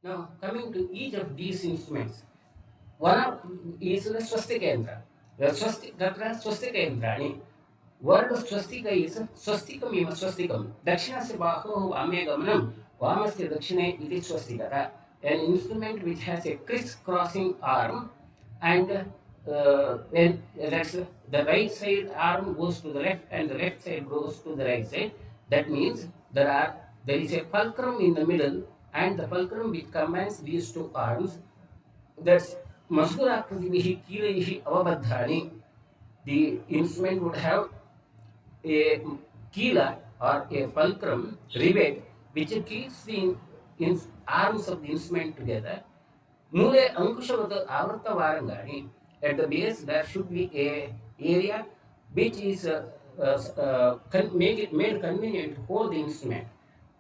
Now, coming to each of these instruments, one of is the swastika yantra. Tatra swastika yantrani. Word swastika is swastikam eva swastikam. Dakshinasya baho vame gamanam. Vamasya dakshine iti swastikata. An instrument which has a criss-crossing arm, and when that's the right side arm goes to the left and the left side goes to the right side. That means there is a fulcrum in the middle, and the fulcrum which combines these two arms, that's Masurakritivihi Kileihi Avabadhani. The instrument would have a kila or a fulcrum rivet which keeps the arms of the instrument together. Mule Ankushavata Avarta Varangani. At the base, there should be a area which is made convenient to hold the instrument.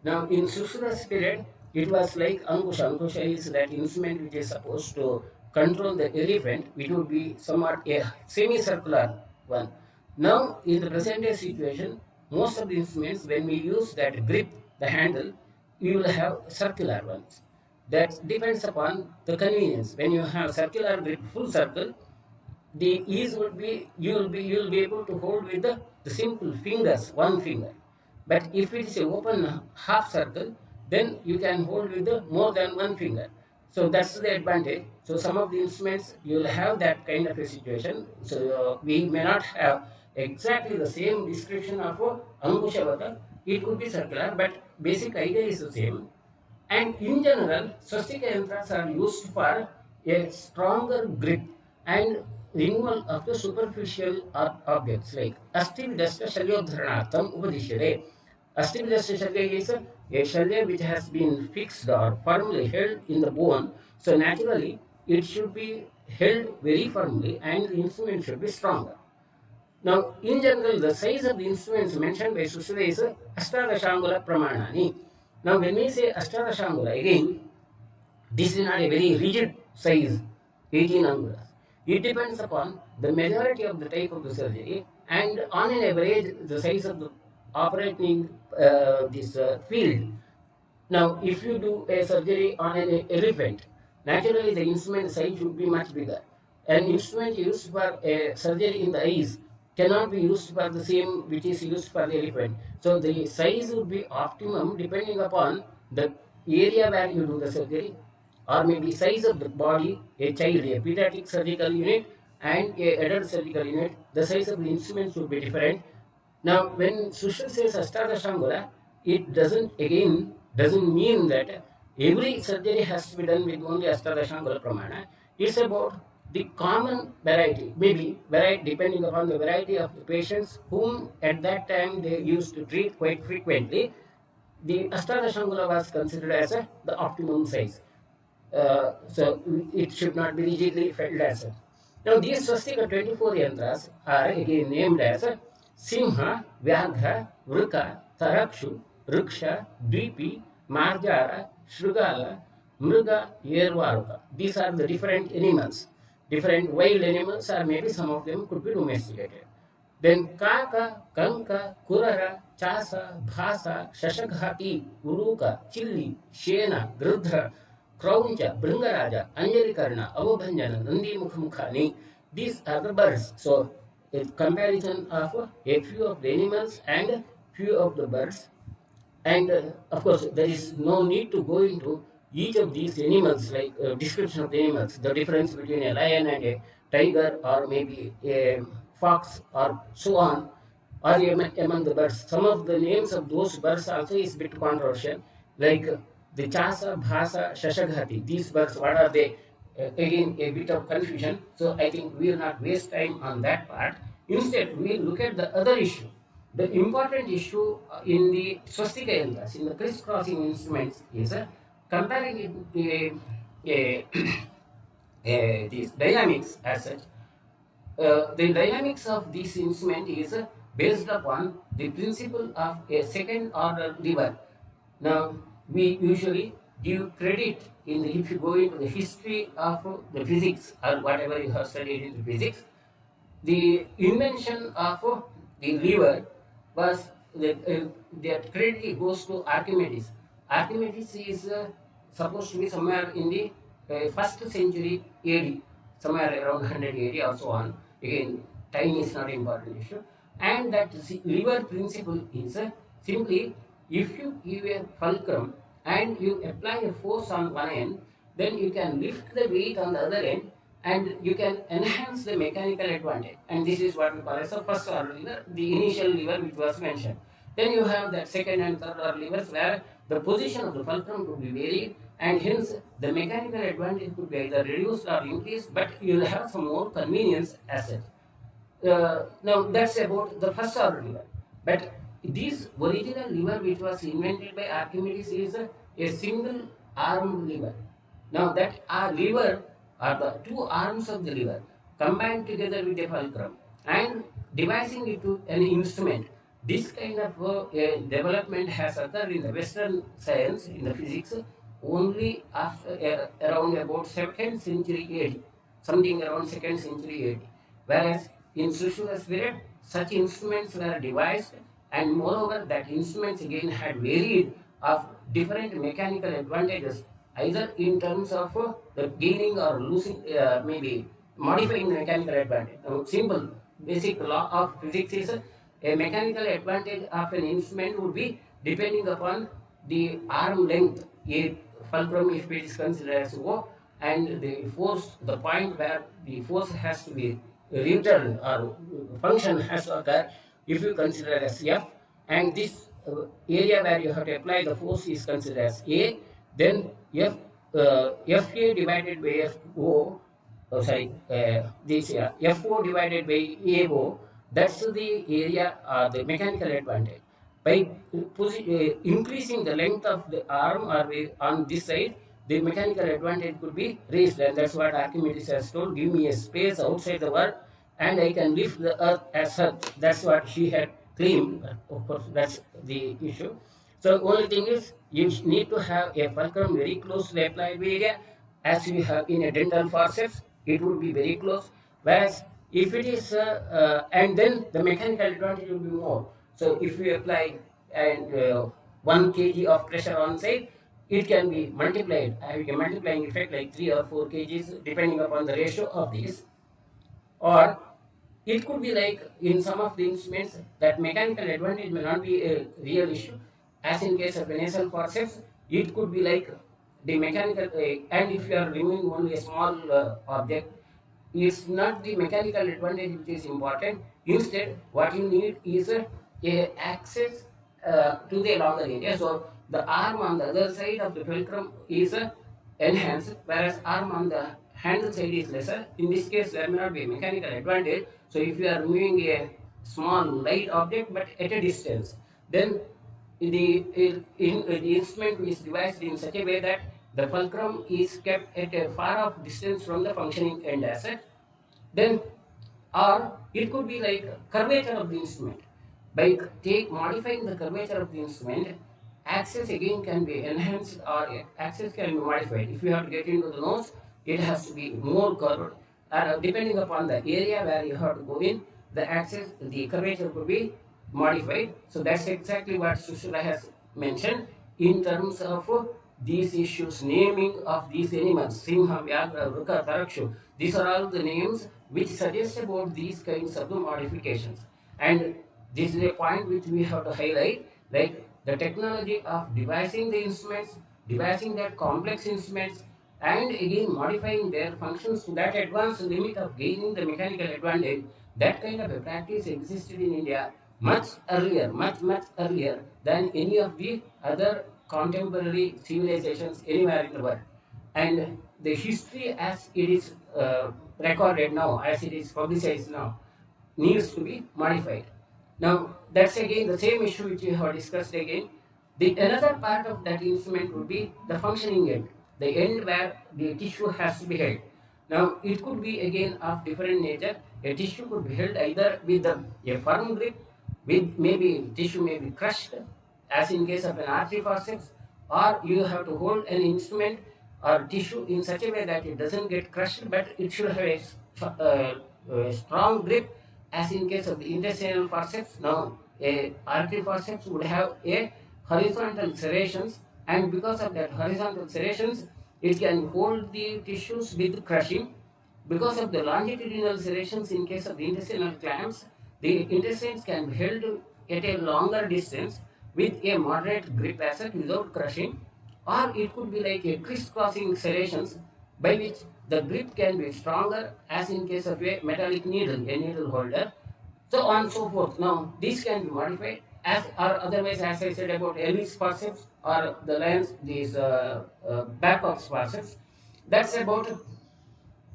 Now, in Sushruta period, it was like Angusha. Angusha is that instrument which is supposed to control the elephant. It would be somewhat a semicircular one. Now, in the present day situation, most of the instruments, when we use that grip, the handle, you will have circular ones. That depends upon the convenience. When you have circular grip, full circle, the ease would be you will be able to hold with the simple fingers, one finger. But if it is a open half circle, then you can hold with the more than one finger. So that's the advantage. So some of the instruments you will have that kind of a situation. So we may not have exactly the same description of Angushavata. It could be circular, but basic idea is the same. And in general, swastika yantras are used for a stronger grip and removal of the superficial objects like Asthivijasta Shalyodharanartham Upadishyate. Asthivijasta Shalya is a shalya which has been fixed or firmly held in the bone. So naturally, it should be held very firmly and the instrument should be stronger. Now, in general, the size of the instruments mentioned by Sushruta is Ashtadashangula Pramanani. Now, when we say Ashtadashangula, again, this is not a very rigid size, 18 angulas. It depends upon the majority of the type of the surgery, and on an average, the size of the operating this field. Now, if you do a surgery on an elephant, naturally the instrument size should be much bigger. An instrument used for a surgery in the eyes cannot be used for the same which is used for the elephant. So the size would be optimum depending upon the area where you do the surgery, or maybe size of the body, a child, a pediatric surgical unit and a adult surgical unit, the size of the instruments would be different. Now, when Sushruta says Ashtadashangula, it doesn't mean that every surgery has to be done with only Ashtadashangula Pramana. It's about the common variety, maybe variety depending upon the variety of the patients whom at that time they used to treat quite frequently. The Ashtadashangula was considered as the optimum size. So it should not be rigidly felt as such. Now these swastika 24 yantras are again named as Simha, Vyaghra, Vrika, Tarakshu, Ruksha, Dvipi, Marjara, Shrugala, Mruga, Yervaruka. These are the different animals. Different wild animals, or maybe some of them could be domesticated. Then Kaka, Kanka, Kurara, Chasa, Bhasa, Shashaghati, Uruka, Chilli, Shena, Grudha, Krauncha, Bringaraja, Anjalikarna, Avabhanjana, Nandi Mukhamukhani. These are the birds. So, a comparison of a few of the animals and few of the birds. And of course, there is no need to go into each of these animals, like description of the animals, the difference between a lion and a tiger, or maybe a fox, or so on, or among the birds. Some of the names of those birds also is a bit controversial, like the Chasa, Bhasa, Shashaghati. These birds, what are they? Again, a bit of confusion. So I think we will not waste time on that part. Instead, we will look at the other issue. The important issue in the swastika yantras, in the crisscrossing instruments, is comparing these dynamics as such. The dynamics of this instrument is based upon the principle of a second order lever. Now, we usually give credit if you go into the history of the physics or whatever you have studied in the physics, the invention of the lever was that credit goes to Archimedes. Archimedes is supposed to be somewhere in the first century AD, somewhere around 100 AD or so on. Again, time is not an important issue. And that liver principle is simply if you give a fulcrum and you apply a force on one end, then you can lift the weight on the other end and you can enhance the mechanical advantage. And this is what we call as the first order liver, the initial liver which was mentioned. Then you have that second and third order livers where the position of the fulcrum could be varied and hence the mechanical advantage could be either reduced or increased, but you will have some more convenience as such. Now that's about the first order liver. But this original liver which was invented by Archimedes is a single armed liver. Now that our liver are the two arms of the liver combined together with a fulcrum and devising it to an instrument. This kind of development has occurred in the Western science, in the physics, only after around about 2nd century AD, something around 2nd century AD. Whereas in Sushruta's period, such instruments were devised, and moreover, that instruments again had varied of different mechanical advantages, either in terms of the gaining or losing, maybe modifying the mechanical advantage. Now, simple basic law of physics is a mechanical advantage of an instrument would be depending upon the arm length, a fulcrum if it is considered as O, and the force, the point where the force has to be returned or function has to occur if you consider as F, and this area where you have to apply the force is considered as A, then FA divided by FO, FO divided by AO, that's the area, the mechanical advantage. By increasing the length of the arm or on this side, the mechanical advantage could be raised, and that's what Archimedes has told, give me a space outside the world and I can lift the earth as earth. That's what she had claimed. Of course, that's the issue. So the only thing is, you need to have a fulcrum very close to the applied area. As we have in a dental forceps, it would be very close. Whereas if it is, and then the mechanical advantage will be more. So if we apply and 1 kg of pressure on side, it can be multiplied, having a multiplying effect like 3 or 4 kgs depending upon the ratio of these. Or it could be like in some of the instruments that mechanical advantage may not be a real issue. As in case of a nasal forceps, it could be like the mechanical, and if you are removing only a small object, it's not the mechanical advantage which is important. Instead, what you need is a access to the longer area. So the arm on the other side of the fulcrum is enhanced, whereas arm on the handle side is lesser. In this case, there may not be a mechanical advantage. So if you are removing a small light object but at a distance, then the instrument is devised in such a way that the fulcrum is kept at a far off distance from the functioning end as such. Then, or it could be like curvature of the instrument. By modifying the curvature of the instrument, access again can be enhanced or access can be modified. If you have to get into the nose, it has to be more curved. Depending upon the area where you have to go in, the access, the curvature could be modified. So that's exactly what Sushruta has mentioned in terms of these issues, naming of these animals, Simha, Vyagra, Vruka, Tarakshu. These are all the names which suggest about these kinds of the modifications. And this is a point which we have to highlight, like the technology of devising the instruments, devising that complex instruments, and again modifying their functions to that advanced limit of gaining the mechanical advantage. That kind of a practice existed in India much earlier, much earlier than any of the other contemporary civilizations anywhere in the world. And the history as it is recorded now, as it is publicized now, needs to be modified. Now, that's again the same issue which we have discussed again. The another part of that instrument would be the functioning end, the end where the tissue has to be held. Now, it could be again of different nature. A tissue could be held either with a firm grip, with maybe tissue may be crushed, as in case of an artery forceps, or you have to hold an instrument or tissue in such a way that it doesn't get crushed, but it should have a strong grip, as in case of the intestinal forceps. Now, a artery forceps would have a horizontal serrations and because of that horizontal serrations, it can hold the tissues with crushing. Because of the longitudinal serrations in case of the intestinal clamps, the intestines can be held at a longer distance with a moderate grip asset without crushing, or it could be like a crisscrossing serrations by which the grip can be stronger, as in case of a metallic needle, a needle holder, so on and so forth. Now, these can be modified as or otherwise, as I said about Ellis forceps or the lines, these back of forceps. That's about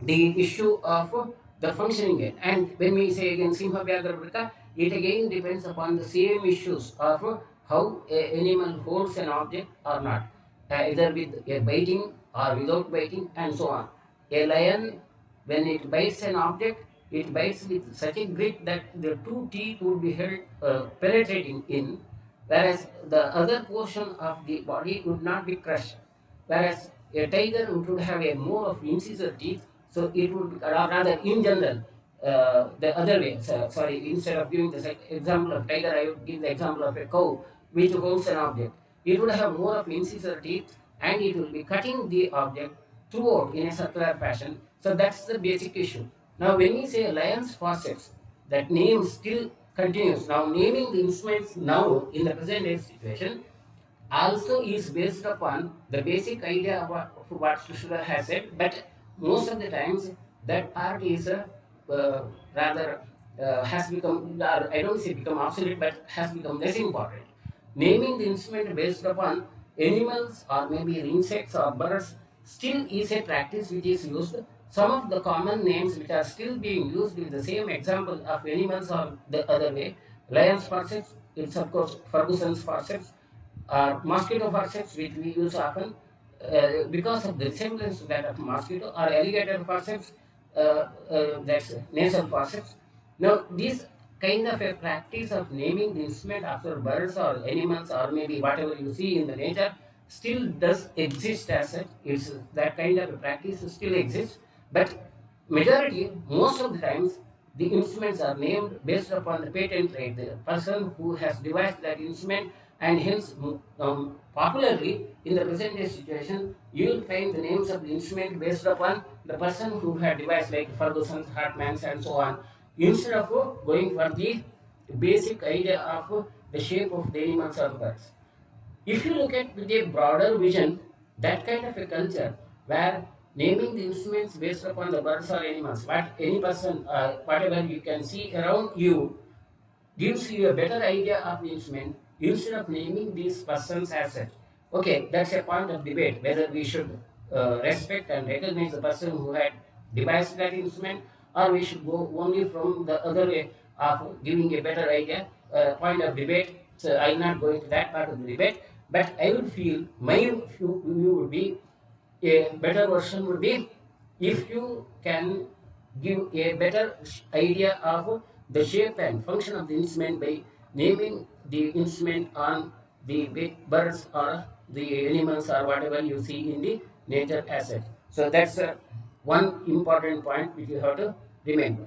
the issue of the functioning end. And when we say again 𝐴𝐵 𝐷𝐵, it again depends upon the same issues of how an animal holds an object or not, either with a biting or without biting, and so on. A lion, when it bites an object, it bites with such a grip that the two teeth would be held penetrating in, whereas the other portion of the body would not be crushed. Whereas a tiger would have a more of incisor teeth, so it would, or rather in general, the other way, sorry, instead of giving the example of tiger, I would give the example of a cow which holds an object. It would have more of incisor teeth, and it will be cutting the object throughout in a circular fashion. So that's the basic issue. Now, when we say lion's forceps, that name still continues. Now, naming the instruments now in the present day situation also is based upon the basic idea of what Sushruta has said, but most of the times that part is rather has become, or I don't say become obsolete, but has become less important. Naming the instrument based upon animals or maybe insects or birds still is a practice which is used. Some of the common names which are still being used with the same example of animals or the other way, lion's forceps, it's of course Ferguson's forceps, or mosquito forceps, which we use often because of the resemblance to that of mosquito, or alligator forceps, that's nasal forceps. Now, this kind of a practice of naming the instrument after birds or animals or maybe whatever you see in the nature still does exist as such. It's that kind of a practice still exists, but majority, most of the times, the instruments are named based upon the patent right, the person who has devised that instrument, and hence popularly in the present day situation, you will find the names of the instrument based upon the person who had devised, like Ferguson's, Hartmann's, and so on, instead of going for the basic idea of the shape of the animals or birds. If you look at with a broader vision, that kind of a culture where naming the instruments based upon the birds or animals, what any person, whatever you can see around you, gives you a better idea of the instrument instead of naming these persons as such. Okay, that's a point of debate whether we should respect and recognize the person who had devised that instrument, or we should go only from the other way of giving a better idea. Point of debate. So I will not go into that part of the debate, but I would feel my view would be a better version would be if you can give a better idea of the shape and function of the instrument by naming the instrument on the birds or the animals or whatever you see in the nature asset. So that's one important point which you have to remember.